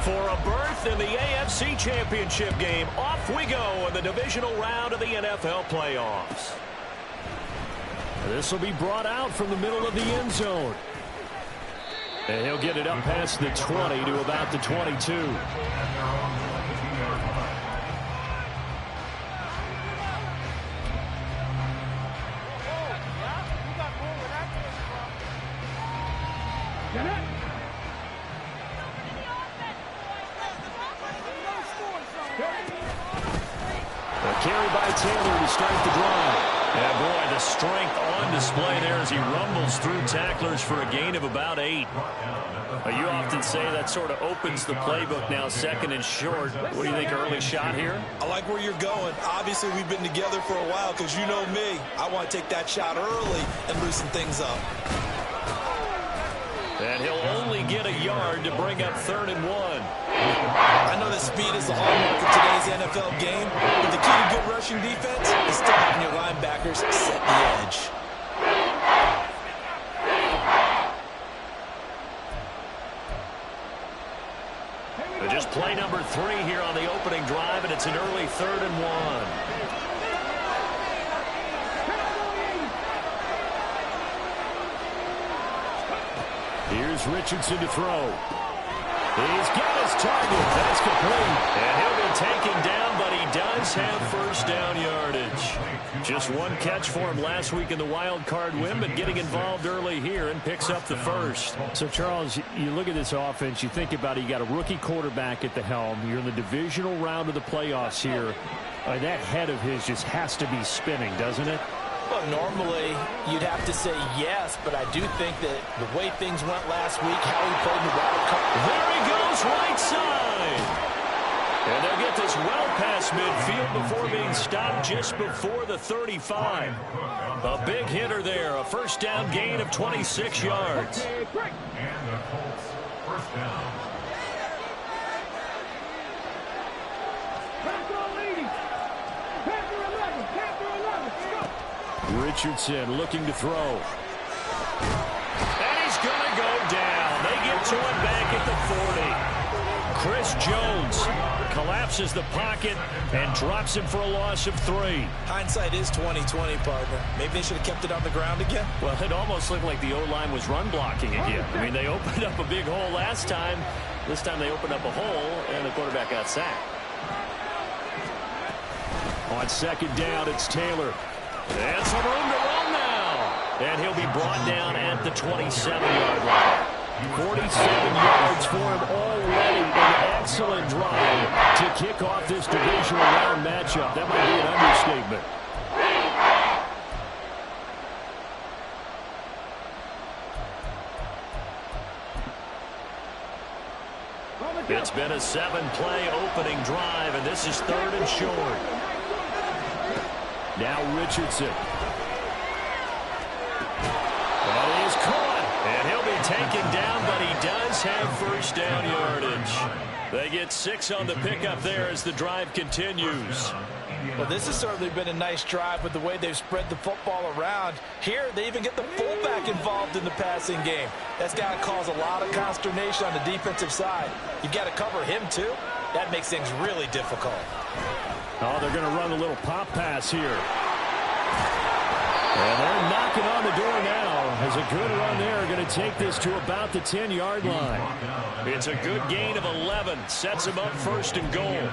For a berth in the AFC Championship game, off we go in the divisional round of the NFL playoffs. This will be brought out from the middle of the end zone. And he'll get it up past the 20 to about the 22. Carry by Taylor to start the drive. And boy, the strength on display there as he rumbles through tacklers for a gain of about 8. You often say that sort of opens the playbook now, second and short. What do you think, early shot here? I like where you're going. Obviously, we've been together for a while because you know me. I want to take that shot early and loosen things up. And he'll only get a yard to bring up 3rd and 1. I know that speed is the hallmark of today's NFL game, but the key to good rushing defense is still having your linebackers set the edge. Just play number 3 here on the opening drive, and it's an early 3rd and 1. Here's Richardson to throw. He's got his target. That's complete. And he'll be taken down, but he does have first down yardage. Just one catch for him last week in the wild card win, but getting involved early here and picks up the first. So, Charles, you look at this offense, you think about it, you got a rookie quarterback at the helm. You're in the divisional round of the playoffs here. That head of his just has to be spinning, doesn't it? Well, normally you'd have to say yes, but I do think that the way things went last week, how he played in the wild card. There he goes, right side. And they'll get this well past midfield before being stopped just before the 35. A big hitter there, a first down gain of 26 yards. And the Colts, first down. Richardson looking to throw. And he's going to go down. They get to him back at the 40. Chris Jones collapses the pocket and drops him for a loss of 3. Hindsight is 20/20, partner. Maybe they should have kept it on the ground again. Well, it almost looked like the O-line was run blocking again. I mean, they opened up a big hole last time. This time they opened up a hole, and the quarterback got sacked. On second down, it's Taylor. And some room to run now. And he'll be brought down at the 27-yard line. 47 yards for him already. An excellent drive to kick off this divisional round matchup. That might be an understatement. It's been a 7-play opening drive, and this is 3rd and short. Now Richardson. That is caught. And he'll be taken down, but he does have first down yardage. They get 6 on the pickup there as the drive continues. Well, this has certainly been a nice drive with the way they've spread the football around. Here, they even get the fullback involved in the passing game. That's got to cause a lot of consternation on the defensive side. You've got to cover him, too. That makes things really difficult. Oh, they're going to run a little pop pass here. And they're knocking on the door now. As a good run there, going to take this to about the 10-yard line. It's a good gain of 11. Sets them up 1st and goal.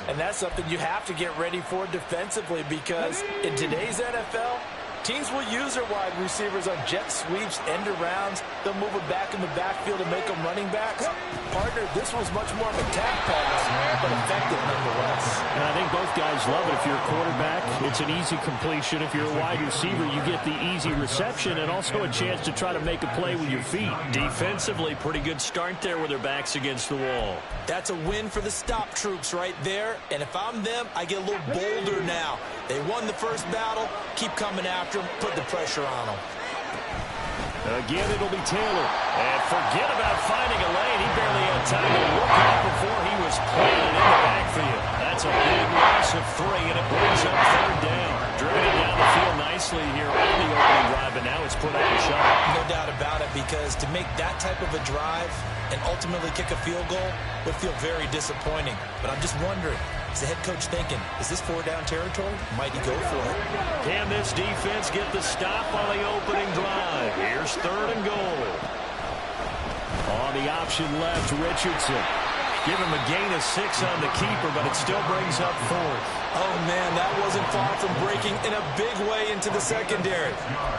And that's something you have to get ready for defensively, because in today's NFL, teams will use their wide receivers on jet sweeps, end arounds. They'll move it back in the backfield and make them running backs. Partner, this was much more of a tap pass, but effective nonetheless. And I think both guys love it. If you're a quarterback, it's an easy completion. If you're a wide receiver, you get the easy reception and also a chance to try to make a play with your feet. Defensively, pretty good start there with their backs against the wall. That's a win for the stop troops right there. And if I'm them, I get a little bolder now. They won the first battle. Keep coming after them. Put the pressure on them. Again, it'll be Taylor. And forget about finding a lane. He barely had time to look up before he was planted in the backfield. That's a big loss of 3, and it brings up 3rd down. Driven down the field nicely here on the opening drive, and now it's put up a shot. No doubt about it, because because to make that type of a drive and ultimately kick a field goal would feel very disappointing. But I'm just wondering, is the head coach thinking, is this 4-down territory? Might he go for it? Can this defense get the stop on the opening drive? Here's 3rd and goal. On the option left, Richardson. Give him a gain of 6 on the keeper, but it still brings up 4th. Oh, man, that wasn't far from breaking in a big way into the secondary.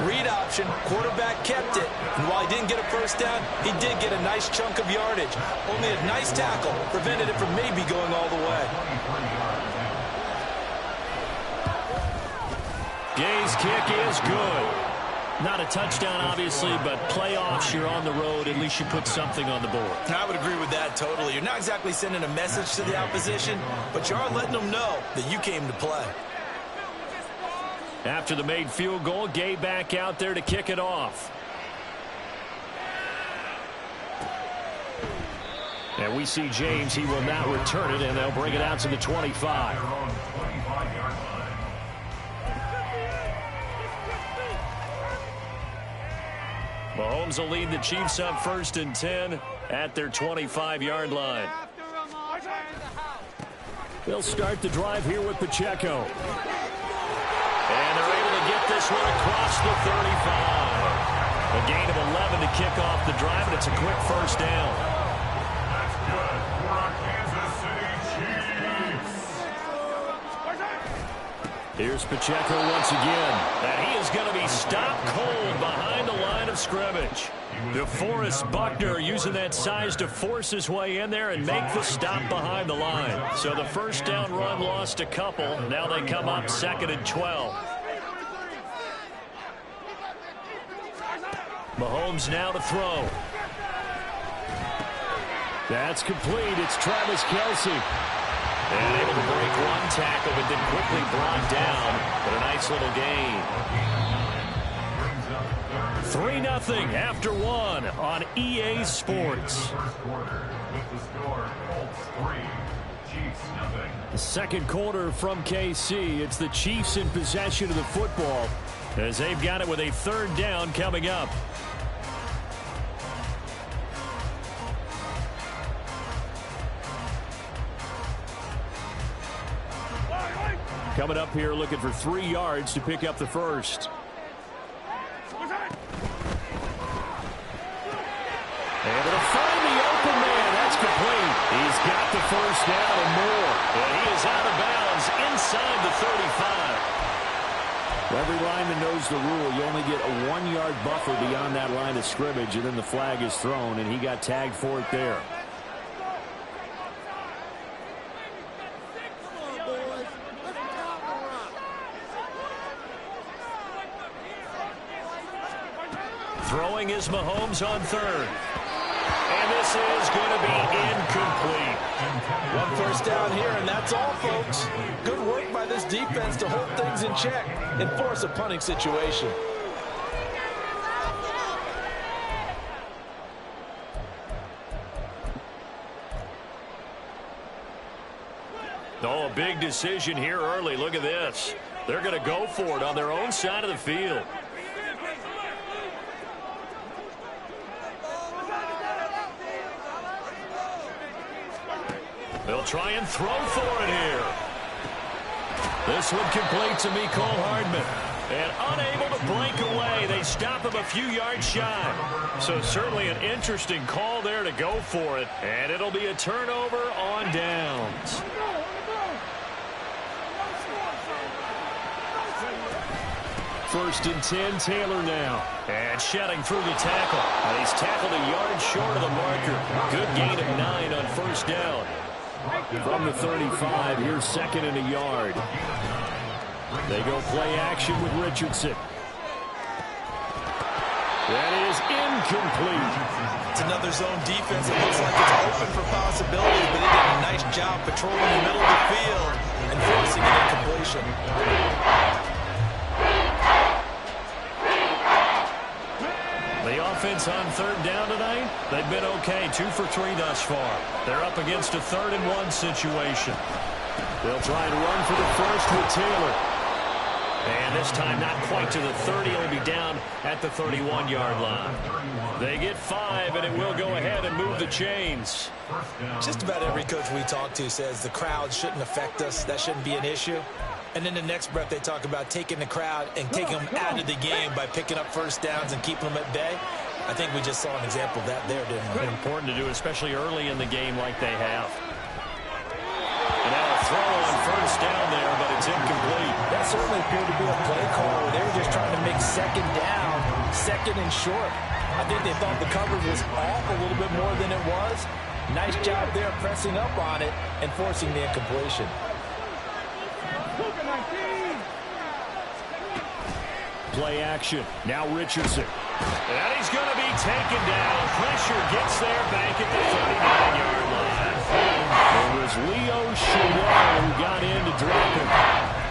Read option, quarterback kept it. And while he didn't get a first down, he did get a nice chunk of yardage. Only a nice tackle prevented it from maybe going all the way. Gay's kick is good. Not a touchdown, obviously, but playoffs, you're on the road. At least you put something on the board. I would agree with that totally. You're not exactly sending a message to the opposition, but you are letting them know that you came to play. After the made field goal, Gay back out there to kick it off. And we see James. He will now return it, and they'll bring it out to the 25. Mahomes will lead the Chiefs up 1st and 10 at their 25-yard line. They'll start the drive here with Pacheco. And they're able to get this one across the 35. A gain of 11 to kick off the drive, and it's a quick first down. That's good for our Kansas City Chiefs. Here's Pacheco once again. And he is going to be stopped cold behind the line of scrimmage. DeForest Buckner using that size to force his way in there and make the stop behind the line. So the first down run lost a couple. Now they come up 2nd and 12. Mahomes now to throw. That's complete. It's Travis Kelce. And able to break one tackle, but then quickly brought down. But a nice little gain. 3-0 after 1 on EA Sports. The second quarter from KC. It's the Chiefs in possession of the football as they've got it with a 3rd down coming up. Coming up here looking for 3 yards to pick up the first. Able to find the open man. That's complete. He's got the first down and more. And he is out of bounds inside the 35. Every lineman knows the rule. You only get a 1-yard buffer beyond that line of scrimmage, and then the flag is thrown, and he got tagged for it there. Throwing is Mahomes on 3rd. And this is going to be incomplete. 1 first down here, and that's all, folks. Good work by this defense to hold things in check and force a punting situation. Oh, a big decision here early. Look at this. They're going to go for it on their own side of the field. They'll try and throw for it here. This one complete to Mecole Hardman. And unable to break away. They stop him a few yards shy. So certainly an interesting call there to go for it. And it'll be a turnover on downs. First and 10, Taylor now. And shedding through the tackle. And he's tackled a yard short of the marker. Good gain of 9 on first down. From the 35, here's 2nd and a yard. They go play action with Richardson. That is incomplete. It's another zone defense. It looks like it's open for possibilities, but he did a nice job patrolling the middle of the field and forcing an incompletion. The offense on 3rd down tonight, they've been okay. 2 for 3 thus far. They're up against a 3rd and 1 situation. They'll try and run for the first with Taylor. And this time not quite to the 30. He'll be down at the 31-yard line. They get 5, and it will go ahead and move the chains. Just about every coach we talk to says the crowd shouldn't affect us. That shouldn't be an issue. And in the next breath, they talk about taking the crowd and taking them out of the game by picking up first downs and keeping them at bay. I think we just saw an example of that there, didn't we? Important to do, especially early in the game like they have. And now a throw on first down there, but it's incomplete. That certainly appeared to be a play call where they were just trying to make second down, second and short. I think they thought the coverage was off a little bit more than it was. Nice job there pressing up on it and forcing the incompletion. Play action. Now Richardson. And he's going to be taken down. Pressure gets there back at the 39-yard line. It was Leo Chenal who got in to drop him.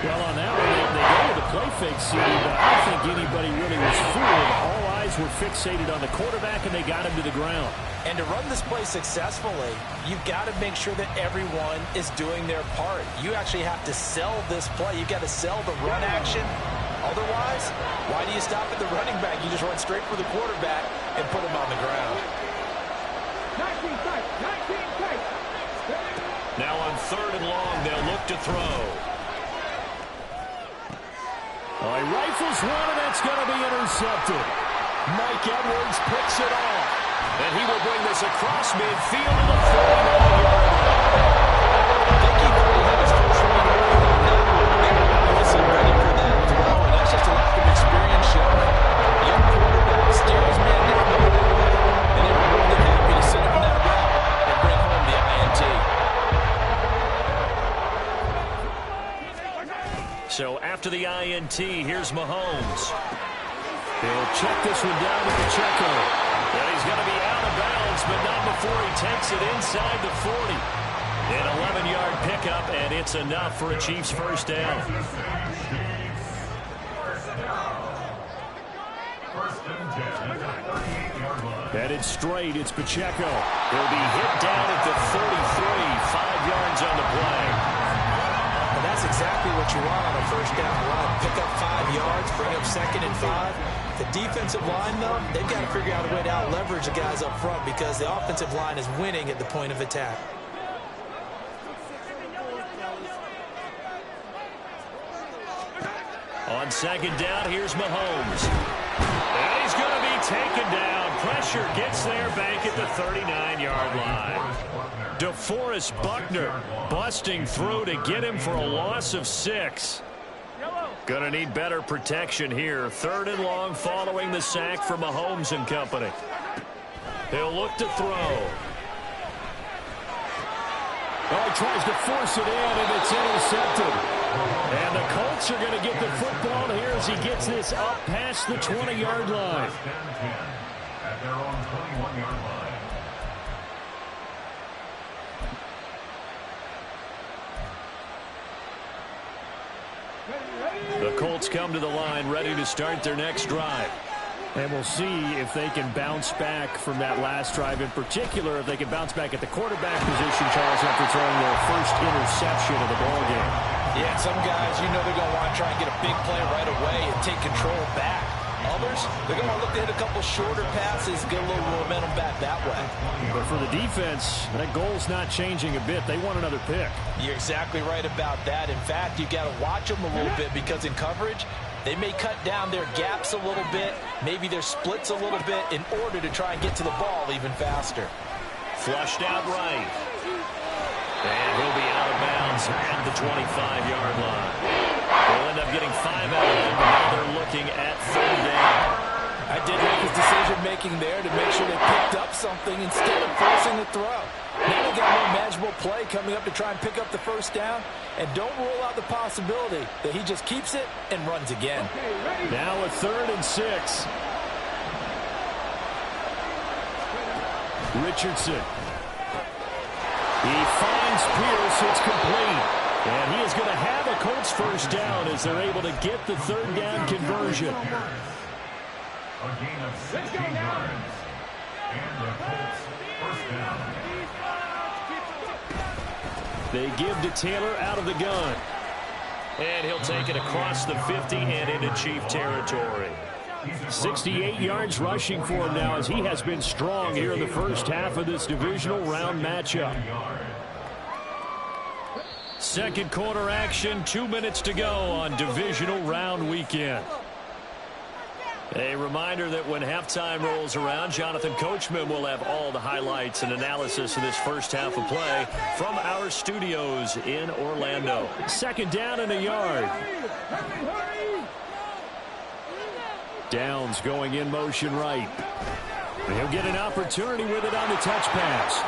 Well, on that one, they go with the play fake, CD, but I don't think anybody really was fooled. All eyes were fixated on the quarterback, and they got him to the ground. And to run this play successfully, you've got to make sure that everyone is doing their part. You actually have to sell this play. You've got to sell the run action. Otherwise, why do you stop at the running back? You just run straight for the quarterback and put him on the ground. Now on 3rd and long, they'll look to throw. Oh, he rifles one, and that's going to be intercepted. Mike Edwards picks it off. And he will bring this across midfield to the 49-yard line. I think he really had his first read early on that one. They were obviously ready for that throw, and that's just a lack of experience showing. Young quarterback steers his man down the middle, and they were more than happy to send him on that route and bring home the INT. So after the INT, here's Mahomes. He'll check this one down to Pacheco. And he's going to be out of bounds, but not before he takes it inside the 40. An 11-yard pickup, and it's enough for a Chiefs first down. Headed straight, it's Pacheco. He'll be hit down at the 33, 5 yards on the play. And that's exactly what you want on a first down run. Pick up 5 yards, bring up 2nd and 5. The defensive line, though, they've got to figure out a way to out-leverage the guys up front because the offensive line is winning at the point of attack. On 2nd down, here's Mahomes. And he's going to be taken down. Pressure gets there back at the 39-yard line. DeForest Buckner busting through to get him for a loss of 6. Going to need better protection here. 3rd and long following the sack from Mahomes and company. He'll look to throw. Oh, he tries to force it in, and it's intercepted. And the Colts are going to get the football here as he gets this up past the 20-yard line. At their own 21-yard line. The Colts come to the line ready to start their next drive. And we'll see if they can bounce back from that last drive. In particular, if they can bounce back at the quarterback position, Charles, after throwing their first interception of the ballgame. Yeah, some guys, you know they're going to want to try and get a big play right away and take control back. Others, they're going to look to hit a couple shorter passes, get a little momentum back that way. But for the defense, that goal's not changing a bit. They want another pick. You're exactly right about that. In fact, you got to watch them a little bit because in coverage, they may cut down their gaps a little bit, maybe their splits a little bit in order to try and get to the ball even faster. Flushed out right. And he'll be out of bounds at the 25-yard line. They'll end up getting 5 out of him, but now they're looking at 3rd down. I did like his decision-making there to make sure they picked up something instead of forcing the throw. Now they got a more manageable play coming up to try and pick up the first down, and don't rule out the possibility that he just keeps it and runs again. Now a 3rd and 6. Richardson. He finds Pierce. It's complete. And he is going to have a Colts first down as they're able to get the 3rd down conversion. A gain of 16 yards. And the Colts first down. They give to Taylor out of the gun. And he'll take it across the 50 and into Chief territory. 68 yards rushing for him now as he has been strong here in the first half of this divisional round matchup. Second quarter action, 2 minutes to go on divisional round weekend. A reminder that when halftime rolls around, Jonathan Coachman will have all the highlights and analysis of this first half of play from our studios in Orlando. Second down and a yard. Downs going in motion right. And he'll get an opportunity with it on the touch pass.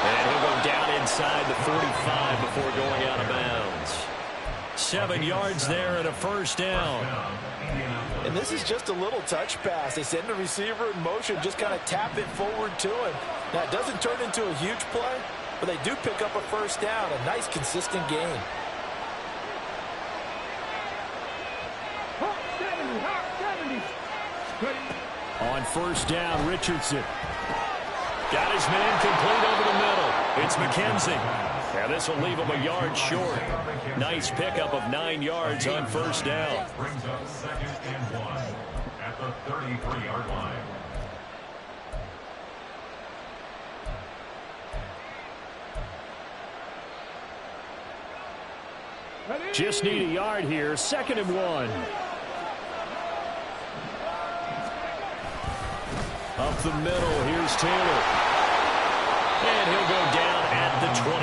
And he'll go down inside the 45 before going out of bounds. 7 yards there and a first down. And this is just a little touch pass. They send the receiver in motion, just kind of tap it forward to him. Now, it doesn't turn into a huge play, but they do pick up a first down. A nice, consistent gain. On first down, Richardson. Got his man complete over the middle. It's McKenzie. And this will leave him a yard short. Nice pickup of 9 yards on first down. Brings up 2nd and 1 at the 33-yard line. Just need a yard here. 2nd and 1. Up the middle, here's Taylor. And he'll go down at the 28.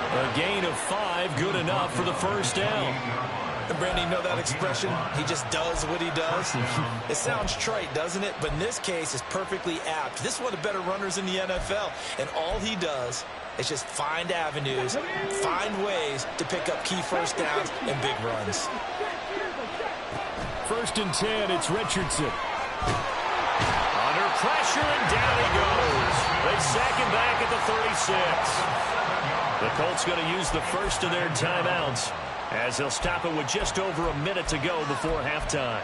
A gain of 5, good enough for the first down. And Brandon, you know that expression? He just does what he does. It sounds trite, doesn't it? But in this case, it's perfectly apt. This is one of the better runners in the NFL. And all he does is just find avenues, find ways to pick up key first downs and big runs. 1st and 10, it's Richardson. Under pressure, and down he goes. They sack him back at the 36. The Colts going to use the first of their timeouts as they'll stop it with just over a minute to go before halftime.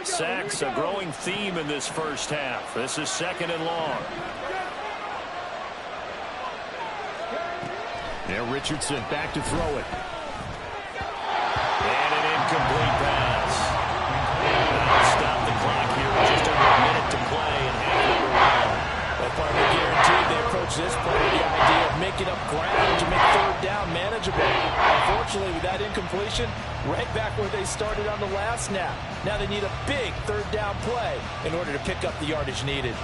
Sacks, a growing theme in this first half. This is 2nd and long. Now Richardson back to throw it. And an incomplete pass. That'll stop the clock here with just under a minute to play in half number 1. Well, partly guaranteed they approach this play with the idea of making up ground to make third down manageable. Unfortunately, with that incompletion, right back where they started on the last snap. Now they need a big third down play in order to pick up the yardage needed.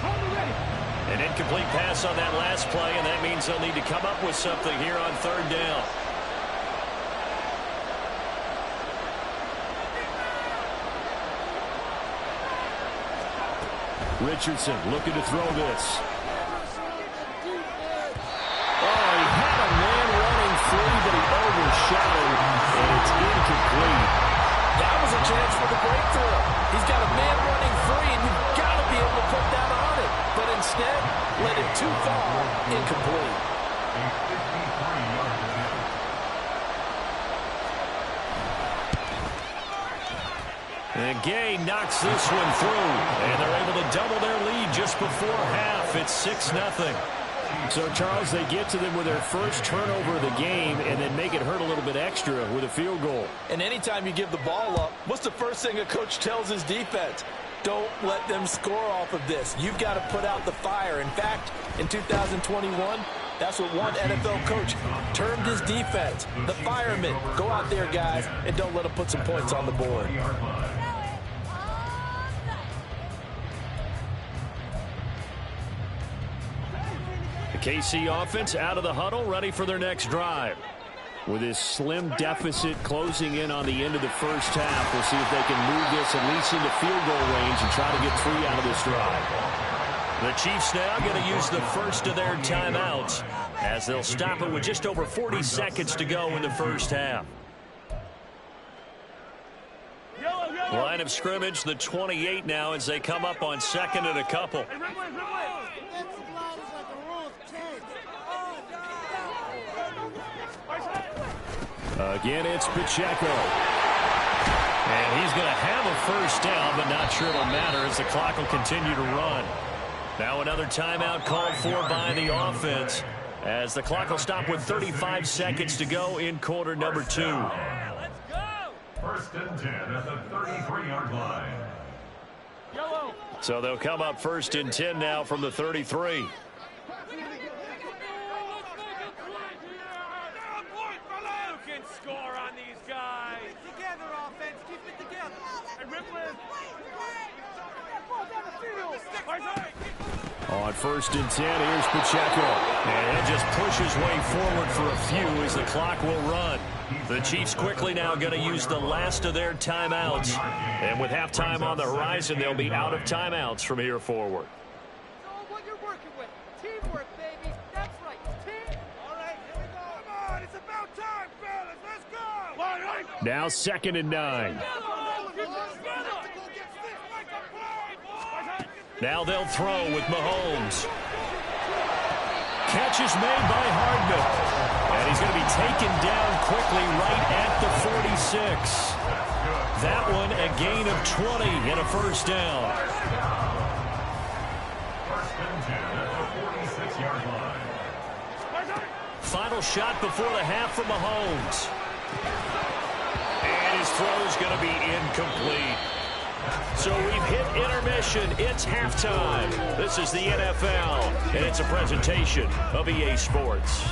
An incomplete pass on that last play, and that means they'll need to come up with something here on third down. Richardson looking to throw this. Oh, he had a man running free, but he overshot him, and it's incomplete. That was a chance for the breakthrough. He's got a man running free, and you've got to be able to put that on it. But instead, let it too far, incomplete. And Gay knocks this one through, and they're able to double their lead just before half. It's 6-0. So, Charles, they get to them with their first turnover of the game and then make it hurt a little bit extra with a field goal. And anytime you give the ball up, what's the first thing a coach tells his defense? Don't let them score off of this. You've got to put out the fire. In fact, in 2021, that's what one NFL coach termed his defense. The firemen. Go out there, guys, and don't let them put some points on the board. The KC offense out of the huddle, ready for their next drive. With this slim deficit closing in on the end of the first half, we'll see if they can move this at least into field goal range and try to get 3 out of this drive. The Chiefs now going to use the first of their timeouts as they'll stop it with just over 40 seconds to go in the first half. Line of scrimmage, the 28 now as they come up on 2nd and a couple. Again, it's Pacheco. And he's going to have a first down, but not sure it'll matter as the clock will continue to run. Now another timeout called for by the offense as the clock will stop with 35 seconds to go in quarter number 2. Let's go! First and 10 at the 33-yard line. So they'll come up first and 10 now from the 33. You can score on these guys. Together, offense. Keep it together. Hey, Ripley. On first and 10, here's Pacheco. And he just pushes way forward for a few as the clock will run. The Chiefs quickly now going to use the last of their timeouts. And with halftime on the horizon, they'll be out of timeouts from here forward. So what you're working with. Teamwork, baby. That's right. Team. All right, here we go. Come on, it's about time, fellas. Let's go. All right. Now 2nd and 9. Now they'll throw with Mahomes. Catch is made by Hardman. And he's going to be taken down quickly right at the 46. That one a gain of 20 and a first down. First and 10 at the 46-yard line. Final shot before the half for Mahomes. And his throw's going to be incomplete. So we've hit intermission. It's halftime. This is the NFL, and it's a presentation of EA Sports.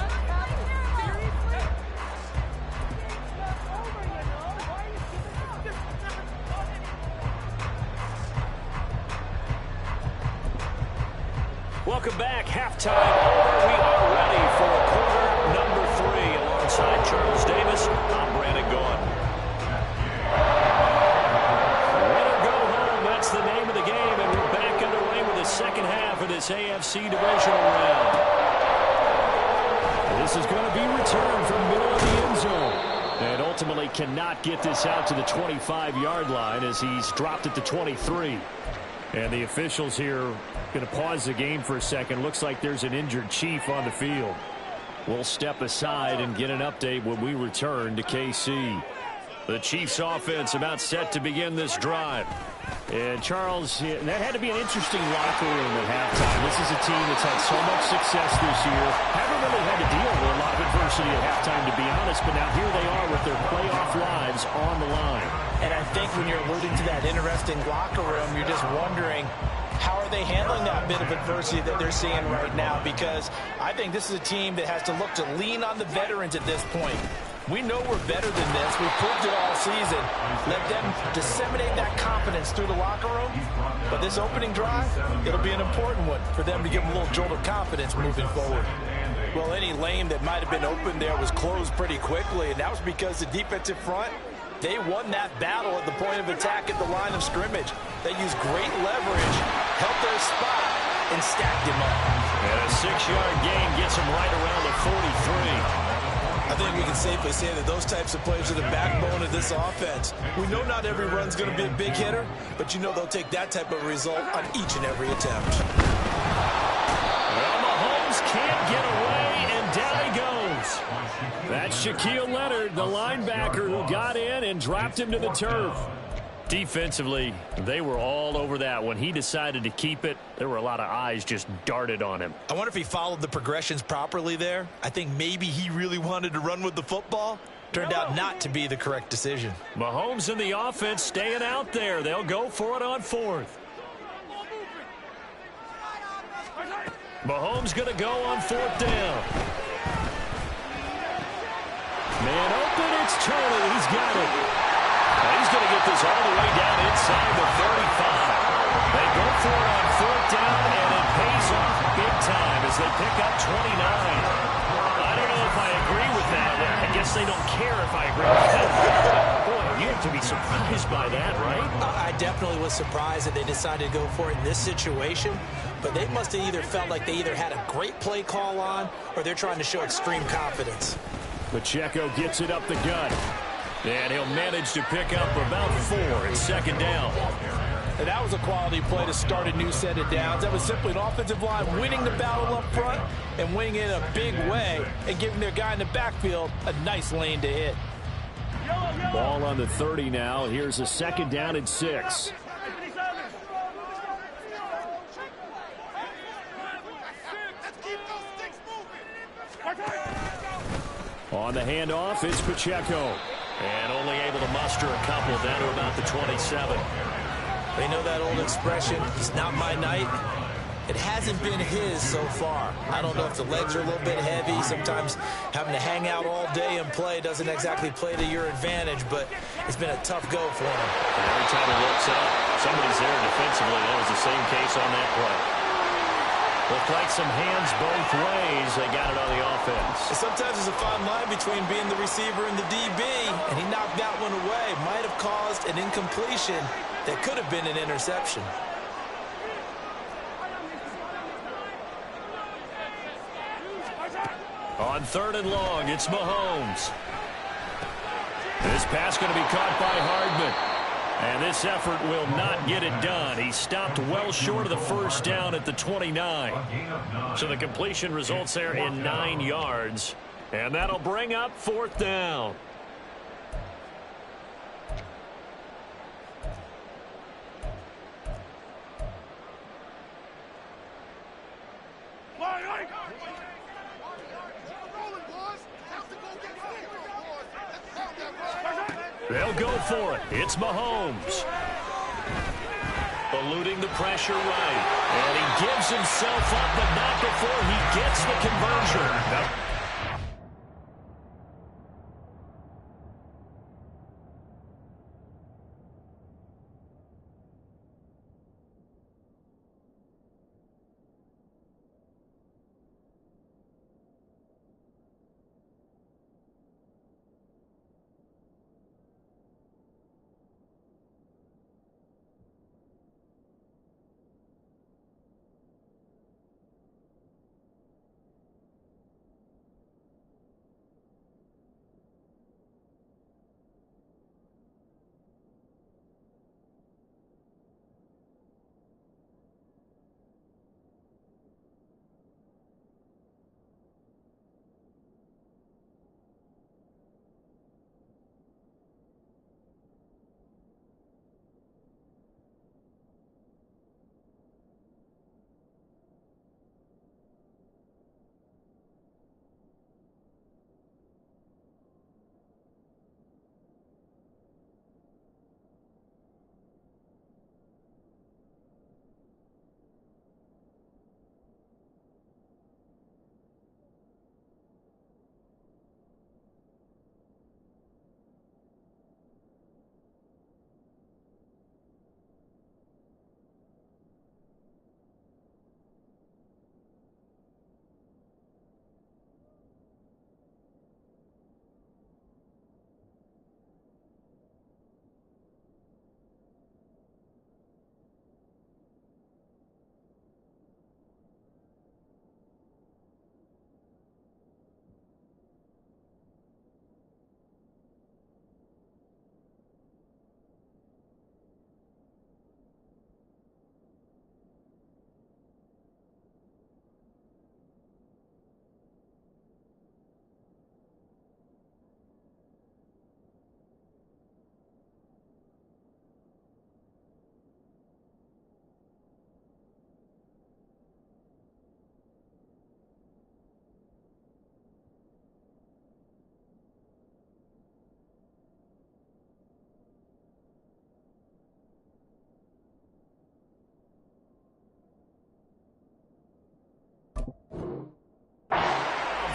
Welcome back. Halftime over. We are ready for quarter number 3. Alongside Charles Davis, I'm Brandon Gaughan. That's the name of the game, and we're back underway with the second half of this AFC divisional round. This is going to be returned from middle of the end zone. And ultimately cannot get this out to the 25-yard line as he's dropped at the 23. And the officials here going to pause the game for a second. Looks like there's an injured Chief on the field. We'll step aside and get an update when we return to KC. The Chiefs offense about set to begin this drive. And Charles, that had to be an interesting locker room at halftime. This is a team that's had so much success this year. Haven't really had to deal with a lot of adversity at halftime, to be honest. But now here they are with their playoff lives on the line. And I think when you're alluding to that interesting locker room, you're just wondering, how are they handling that bit of adversity that they're seeing right now? Because I think this is a team that has to look to lean on the veterans at this point. We know we're better than this. We've proved it all season. Let them disseminate that confidence through the locker room. But this opening drive, it'll be an important one for them to give them a little jolt of confidence moving forward. Well, any lane that might have been open there was closed pretty quickly, and that was because the defensive front, they won that battle at the point of attack at the line of scrimmage. They used great leverage, held their spot, and stacked him up. And a 6-yard gain gets him right around the 43. I think we can safely say that those types of plays are the backbone of this offense. We know not every run's going to be a big hitter, but you know they'll take that type of result on each and every attempt. Well, Mahomes can't get away, and down he goes. That's Shaquille Leonard, the linebacker who got in and dropped him to the turf. Defensively, they were all over that. When he decided to keep it, there were a lot of eyes just darted on him. I wonder if he followed the progressions properly there. I think maybe he really wanted to run with the football. Turned out not to be the correct decision. Mahomes and the offense staying out there. They'll go for it on 4th. Mahomes going to go on 4th down. Man open, it's Turner. He's got it. He's going to get this all the way down inside the 35. They go for it on 4th down, and it pays off big time as they pick up 29. I don't know if I agree with that. I guess they don't care if I agree with that. Boy, you have to be surprised by that, right? I definitely was surprised that they decided to go for it in this situation, but they must have either felt like they either had a great play call on or they're trying to show extreme confidence. Pacheco gets it up the gut. And he'll manage to pick up about 4 at 2nd down. And that was a quality play to start a new set of downs. That was simply an offensive line winning the battle up front and winning it in a big way and giving their guy in the backfield a nice lane to hit. Ball on the 30 now. Here's a 2nd down and 6. On the handoff, it's Pacheco. And only able to muster a couple down to about the 27. They know that old expression, it's not my night. It hasn't been his so far. I don't know if the legs are a little bit heavy. Sometimes having to hang out all day and play doesn't exactly play to your advantage, but it's been a tough go for him. And every time he looks up, somebody's there defensively. That was the same case on that play. Looked like some hands both ways. They got it on the offense. And sometimes there's a fine line between being the receiver and the DB, and he knocked that one away. Might have caused an incompletion that could have been an interception. On 3rd and long, it's Mahomes. This pass going to be caught by Hardman. And this effort will not get it done. He stopped well short of the 1st down at the 29. So the completion results there in 9 yards. And that'll bring up 4th down. They'll go for it. It's Mahomes. Eluding the pressure right. And he gives himself up, but not before he gets the conversion.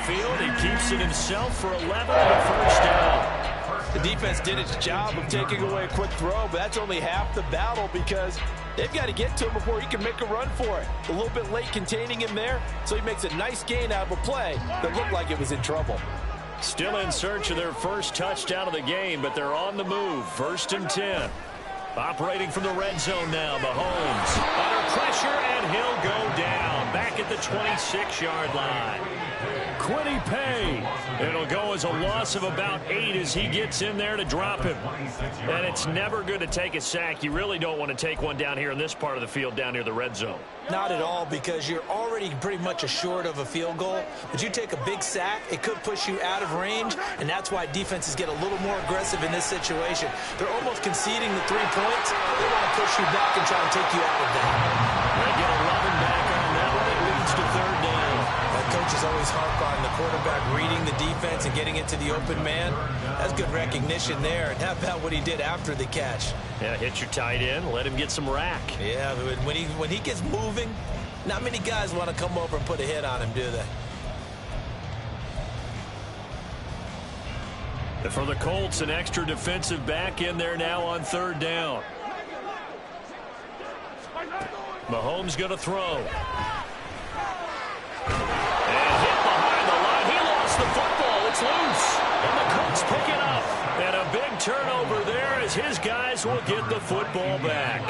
Field, he keeps it himself for 11 and a 1st down. The defense did its job of taking away a quick throw, but that's only half the battle because they've got to get to him before he can make a run for it. A little bit late containing him there, so he makes a nice gain out of a play that looked like it was in trouble. Still in search of their first touchdown of the game, but they're on the move. 1st and 10. Operating from the red zone now, Mahomes. Under pressure, and he'll go down. Back back at the 26-yard line. Quiddy Pay. It'll go as a loss of about 8 as he gets in there to drop him. And it's never going to take a sack. You really don't want to take one down here in this part of the field down near the red zone. Not at all, because you're already pretty much assured of a field goal. But you take a big sack, it could push you out of range, and that's why defenses get a little more aggressive in this situation. They're almost conceding the 3 points. They want to push you back and try and take you out of that. They get 11 back on that one. It leads to 3rd down. Coaches always harp on the quarterback reading the defense and getting it to the open man. That's good recognition there. And how about what he did after the catch? Yeah, hit your tight end, let him get some rack. Yeah, when he gets moving, not many guys want to come over and put a hit on him, do they? And for the Colts, an extra defensive back in there now on 3rd down. Mahomes going to throw. The football, it's loose, and the Colts pick it up. And a big turnover there as his guys will get the football back.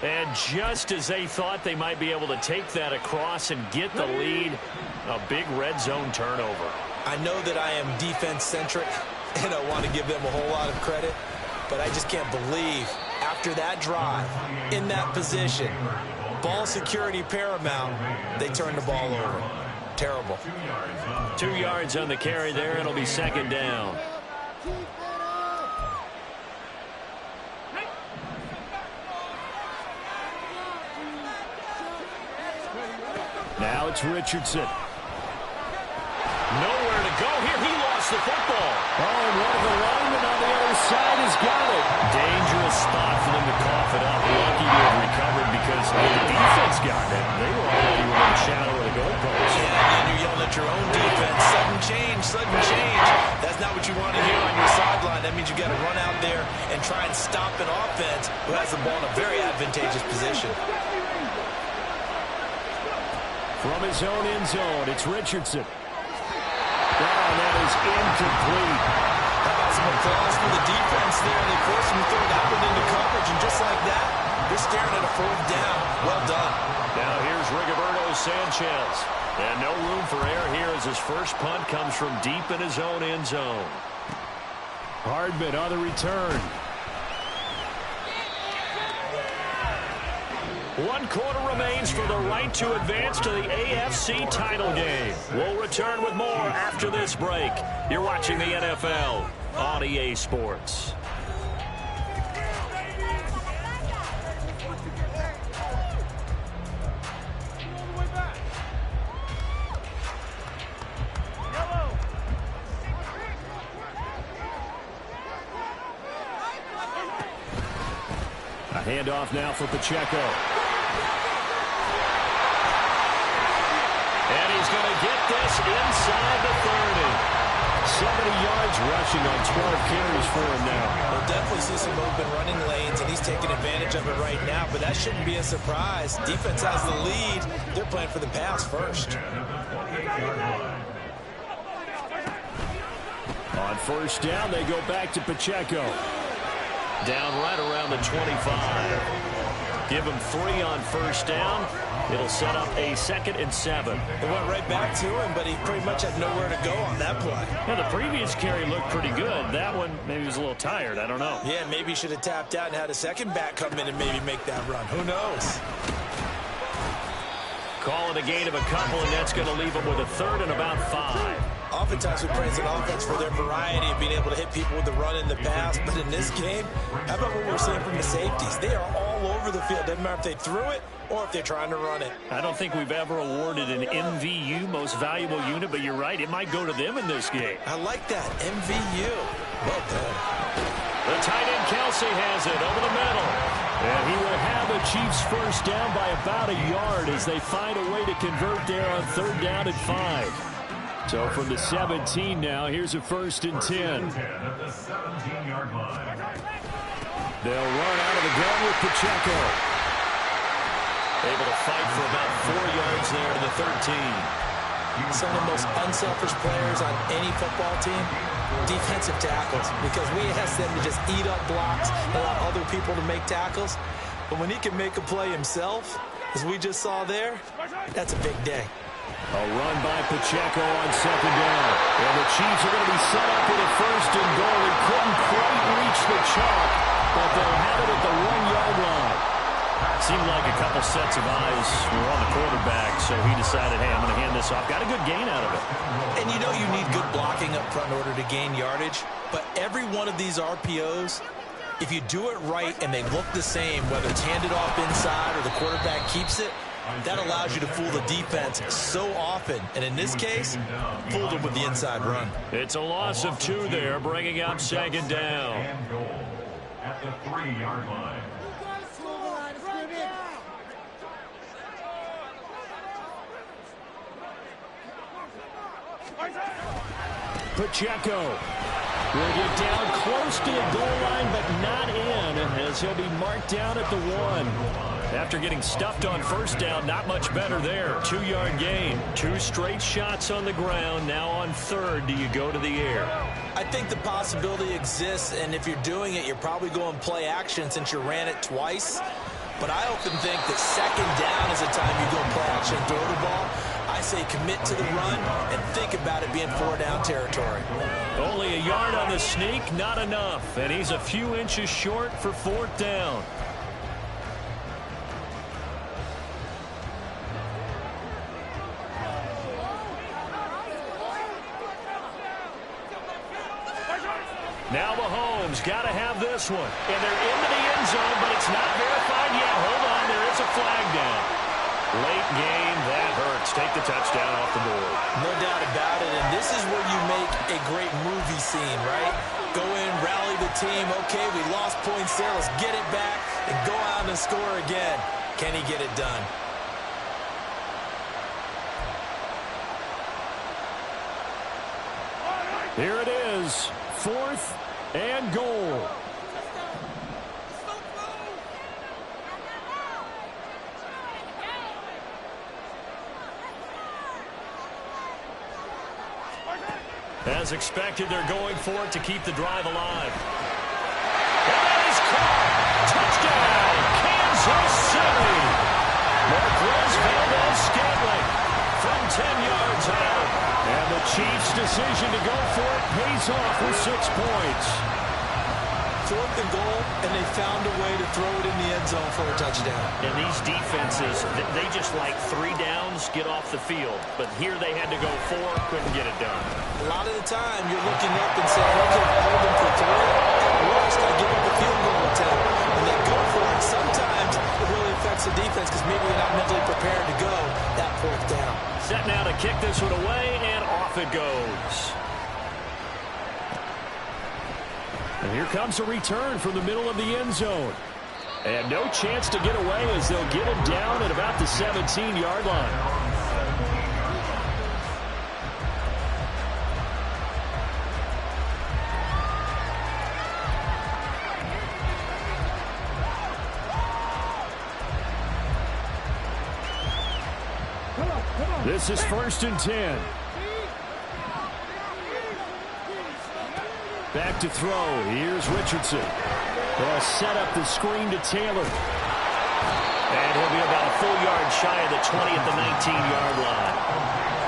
And just as they thought they might be able to take that across and get the lead, a big red zone turnover. I know that I am defense-centric, and I want to give them a whole lot of credit, but I just can't believe after that drive, in that position, ball security paramount, they turn the ball over. Terrible. 2 yards on the carry there. It'll be 2nd down. Now it's Richardson. Nowhere to go here. He lost the football. Oh, and one of the linemen on the other side has got it. Dangerous spot for them to cough it up. Lucky to have recovered because the defense got it. They were already within the shadow of the goalpost. Yeah, and you're yelling at your own defense. Sudden change, sudden change. That's not what you want to hear on your sideline. That means you got to run out there and try and stop an offense who has the ball in a very advantageous position. From his own end zone, it's Richardson. And that is incomplete. How about some applause for the defense there? They forced him to throw that one into coverage, and just like that, they're staring at a 4th down. Well done. Now here's Rigoberto Sanchez. And no room for error here as his first punt comes from deep in his own end zone. Hardman on the return. 1 quarter remains for the right to advance to the AFC title game. We'll return with more after this break. You're watching the NFL on EA Sports. A handoff now for Pacheco. And he's going to get this inside the 30. 70 yards rushing on 12 carries for him now. We'll definitely see some open running lanes, and he's taking advantage of it right now, but that shouldn't be a surprise. Defense has the lead. They're playing for the pass first. On 1st down, they go back to Pacheco. Down right around the 25. Give him 3 on 1st down. It'll set up a 2nd and 7. It went right back to him, but he pretty much had nowhere to go on that play. Well, the previous carry looked pretty good. That one, maybe he was a little tired. I don't know. Yeah, maybe he should have tapped out and had a second back come in and maybe make that run. Who knows? Call it a gain of a couple, and that's going to leave him with a 3rd and about 5. Oftentimes we praise an offense for their variety of being able to hit people with the run in the pass, but in this game, how about what we're seeing from the safeties? They are all over the field. Doesn't matter if they threw it or if they're trying to run it. I don't think we've ever awarded an MVU, most valuable unit, but you're right, it might go to them in this game. I like that, MVU. Well done. The tight end Kelsey has it over the middle. And he will have the Chiefs first down by about a yard as they find a way to convert there on 3rd down and 5. So from the 17 now, here's a 1st and 10. At the 17-yard line. They'll run out of the gun with Pacheco. Able to fight for about 4 yards there to the 13. Some of the most unselfish players on any football team, defensive tackles, because we ask them to just eat up blocks and allow other people to make tackles. But when he can make a play himself, As we just saw there, that's a big day. A run by Pacheco on second down. And the Chiefs are going to be set up with a first and goal. He couldn't quite reach the chalk, but they'll have it at the 1-yard line. Seemed like a couple sets of eyes were on the quarterback, so he decided, hey, I'm going to hand this off. Got a good gain out of it. And you know you need good blocking up front in order to gain yardage, but every one of these RPOs, if you do it right and they look the same, whether it's handed off inside or the quarterback keeps it, that allows you to fool the defense so often. And in this case, fooled them with the inside run. It's a loss of 2 there, bringing up second down. And goal at the 3-yard line. Pacheco will get down close to the goal line, but not in, as he'll be marked down at the 1. After getting stuffed on first down, not much better there. 2-yard gain. 2 straight shots on the ground. Now on third, do you go to the air? I think the possibility exists, and if you're doing it, you're probably going play action since you ran it twice. But I often think that second down is a time you go play action, throw the ball. I say commit to the run and think about it being 4-down territory. Only a yard on the sneak, not enough. And he's a few inches short for 4th down. Now Mahomes got to have this one. And they're into the end zone, but it's not verified yet. Hold on, there is a flag down. Late game, that hurts. Take the touchdown off the board. No doubt about it, and this is where you make a great movie scene, right? Go in, rally the team. Okay, we lost points there. Let's get it back and go out and score again. Can he get it done? Here it is, 4th and goal. As expected, they're going for it to keep the drive alive. And that is caught. Touchdown, Kansas City. Marquez Valdez-Scantling from 10 yards out. And the Chiefs' decision to go for it pays off with 6 points. 4th and goal, and they found a way to throw it in the end zone for a touchdown. And these defenses, they just like 3 downs, get off the field. But here they had to go 4, couldn't get it done. A lot of the time, you're looking up and saying, okay, I hold them for 3. At worst, I give up a field goal attempt. And they go for it. Sometimes it really affects the defense because maybe they're not mentally prepared to go that 4th down. Set now to kick this one away, and off it goes. And here comes a return from the middle of the end zone. And no chance to get away as they'll get him down at about the 17-yard line. This is 1st and 10. Back to throw. Here's Richardson. They'll set up the screen to Taylor. And he'll be about a full yard shy of the 20 at the 19-yard line.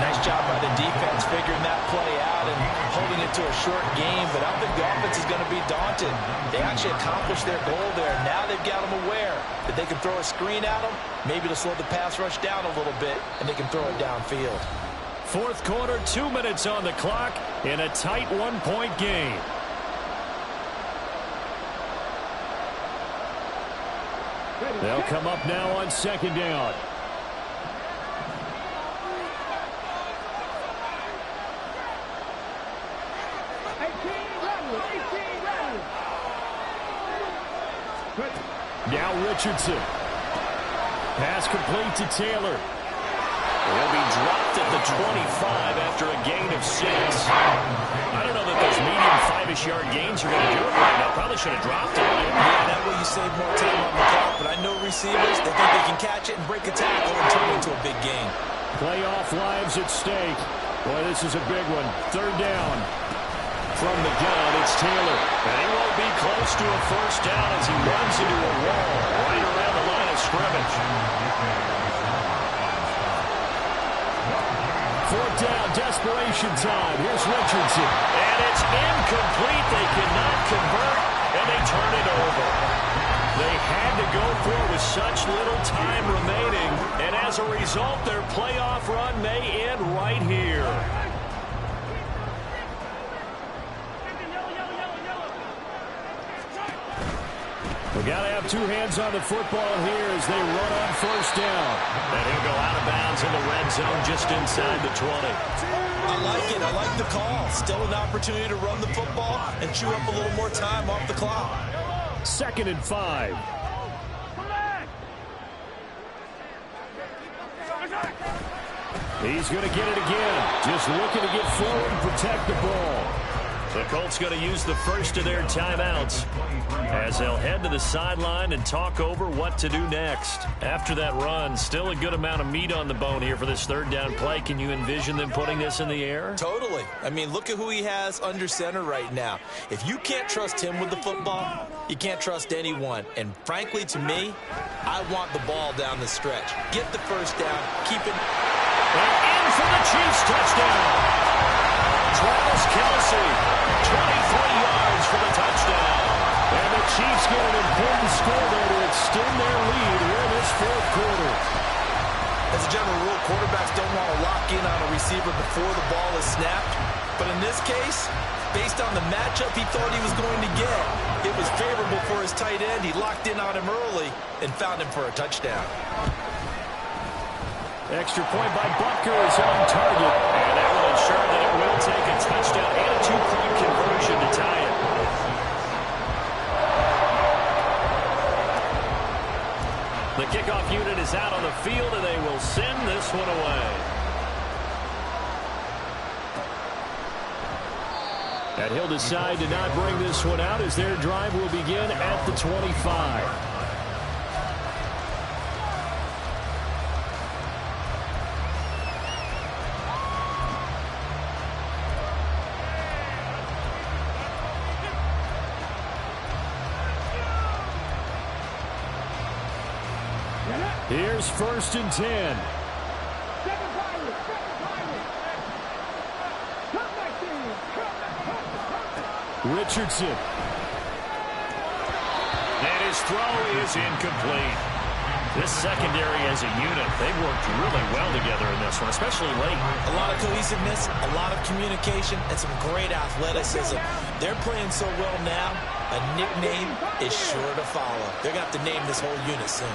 Nice job by the defense figuring that play out and holding it to a short game. But I don't think the offense is going to be daunted. They actually accomplished their goal there. Now they've got them aware that they can throw a screen at them, maybe to slow the pass rush down a little bit, and they can throw it downfield. 4th quarter, 2 minutes on the clock in a tight 1-point game. They'll come up now on 2nd down. Now Richardson. Pass complete to Taylor. He'll be dropped at the 25 after a gain of 6. I don't know that those medium 5-ish yard gains are going to do it right now. Probably should have dropped it. Yeah, that way you save more time on the clock. But I know receivers, they think they can catch it and break a tackle and turn it into a big gain. Playoff lives at stake. Boy, this is a big one. 3rd down. From the gun, it's Taylor. And he won't be close to a first down as he runs into a wall right around the line of scrimmage. Fourth down, desperation time. Here's Richardson. And it's incomplete. They cannot convert, and they turn it over. They had to go for it with such little time remaining, and as a result, their playoff run may end right here. We got to have two hands on the football here as they run on first down. And he'll go out of bounds in the red zone just inside the 20. I like it. I like the call. Still an opportunity to run the football and chew up a little more time off the clock. 2nd and 5. He's going to get it again. Just looking to get forward and protect the ball. The Colts going to use the first of their timeouts as they'll head to the sideline and talk over what to do next. After that run, still a good amount of meat on the bone here for this third down play. Can you envision them putting this in the air? Totally. I mean, look at who he has under center right now. If you can't trust him with the football, you can't trust anyone. And frankly, to me, I want the ball down the stretch. Get the first down. Keep it. And in for the Chiefs touchdown. Travis Kelce, 23 yards for the touchdown. And the Chiefs get an important score there to extend their lead here in this fourth quarter. As a general rule, quarterbacks don't want to lock in on a receiver before the ball is snapped. But in this case, based on the matchup he thought he was going to get, it was favorable for his tight end. He locked in on him early and found him for a touchdown. Extra point by Butker is on target. And that will ensure that it will take a touchdown and a two-point conversion to tie it. The kickoff unit is out on the field, and they will send this one away. And he'll decide to not bring this one out as their drive will begin at the 25. Here's 1st and 10. Richardson. And his throw is incomplete. This secondary as a unit, they've worked really well together in this one, especially late. A lot of cohesiveness, a lot of communication, and some great athleticism. They're playing so well now, a nickname is sure to follow. They're going to have to name this whole unit soon.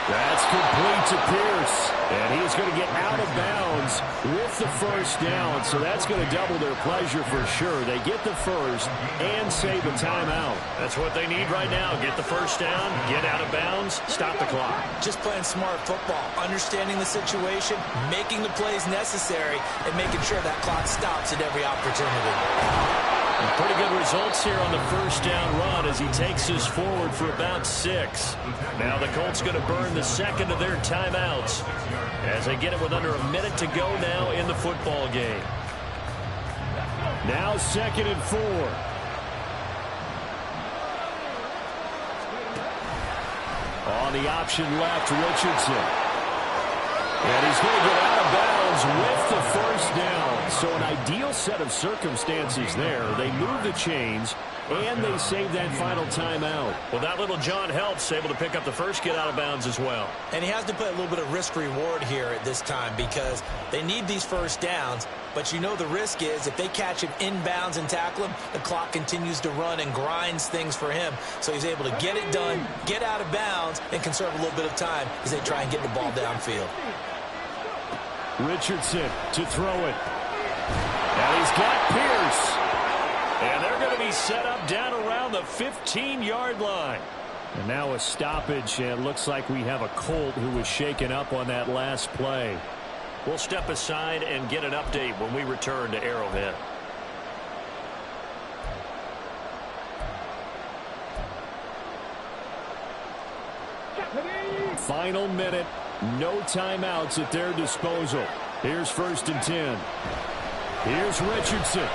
That's complete to Pierce. And he's going to get out of bounds with the first down. So that's going to double their pleasure for sure. They get the first and save a timeout. That's what they need right now. Get the first down, get out of bounds, stop the clock. Just playing smart football, understanding the situation, making the plays necessary, and making sure that clock stops at every opportunity. And pretty good results here on the first down run as he takes us forward for about 6. Now the Colts going to burn the second of their timeouts as they get it with under a minute to go now in the football game. Now 2nd and 4. On the option left, Richardson. And he's going to get out of bounds with the first down. So an ideal set of circumstances there. They move the chains, and they save that final timeout. Well, that little John helps able to pick up the first get out of bounds as well. And he has to play a little bit of risk-reward here at this time because they need these first downs. But you know the risk is if they catch him inbounds and tackle him, the clock continues to run and grinds things for him. So he's able to get it done, get out of bounds, and conserve a little bit of time as they try and get the ball downfield. Richardson to throw it. And he's got Pierce. And they're going to be set up down around the 15-yard line. And now a stoppage, and it looks like we have a Colt who was shaken up on that last play. We'll step aside and get an update when we return to Arrowhead. Final minute. No timeouts at their disposal. Here's 1st and 10. Here's Richardson.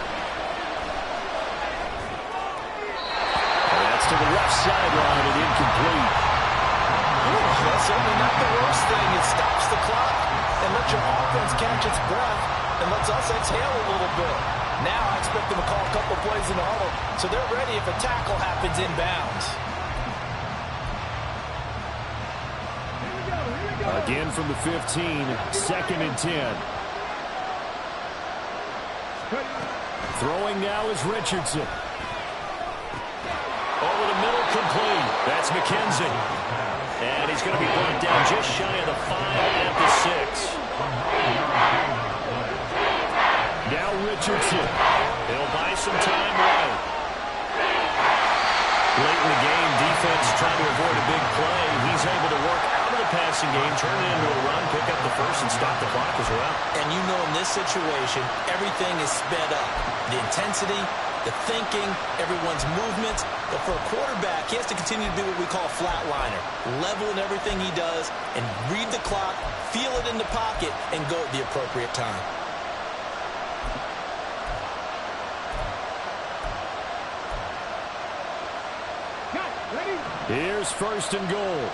That's gets to the left sideline and incomplete. That's certainly not the worst thing. It stops the clock and lets your offense catch its breath and lets us exhale a little bit. Now I expect them to call a couple plays in the huddle so they're ready if a tackle happens inbounds. Again from the 15, 2nd and 10. Throwing now is Richardson. Over the middle, complete. That's McKenzie. And he's going to be brought down just shy of the 5 at the 6. Now Richardson. He'll buy some time right. Late in the game, defense trying to avoid a big play. He's able to work out of the passing game, turn it into a run, pick up the first, and stop the clock as well. And you know in this situation, everything is sped up. The intensity, the thinking, everyone's movements. But for a quarterback, he has to continue to do what we call a flatliner. Level in everything he does and read the clock, feel it in the pocket, and go at the appropriate time. Here's 1st and goal.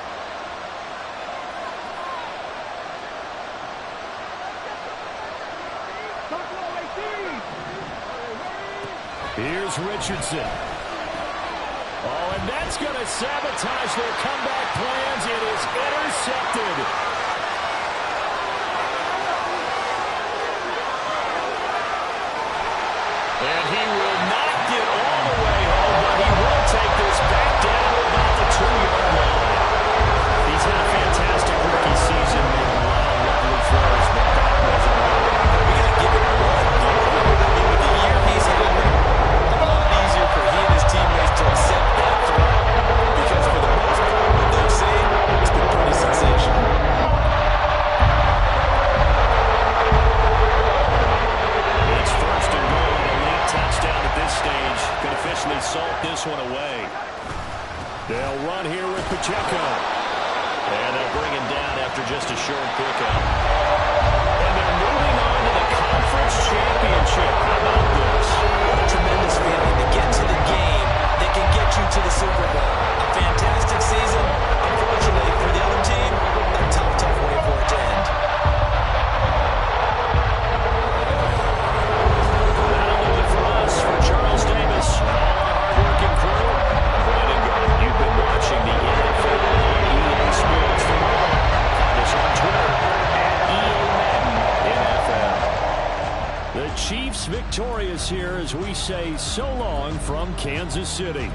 Here's Richardson. Oh, and that's going to sabotage their comeback plans. It is intercepted. And he will not get all the way home, but he will take this back down to about the 2-yard line. He's had a fantastic rookie season, making a lot of lovely throws, but that wasn't one. We got to give it one. With the year he's had, a lot easier for he and his teammates to accept that throw. Because for the most part, what they've seen, it's been pretty sensational. It's 1st and goal, and a late touchdown at this stage could officially salt this one away. They'll run here with Pacheco. And they'll bring him down after just a short pickup. And they're moving on to the conference championship. How about this? What a tremendous feeling to get to the game that can get you to the Super Bowl. A fantastic season. Unfortunately, for the other team, a tough, tough way for it to end. That'll do it for us. For Charles Davis and all our hard-working crew, I'm Brandon Garden. You've been watching the NFL on EA Sports. For more, find us on Twitter @EA Madden NFL. The Chiefs victorious here as we say so long from Kansas City.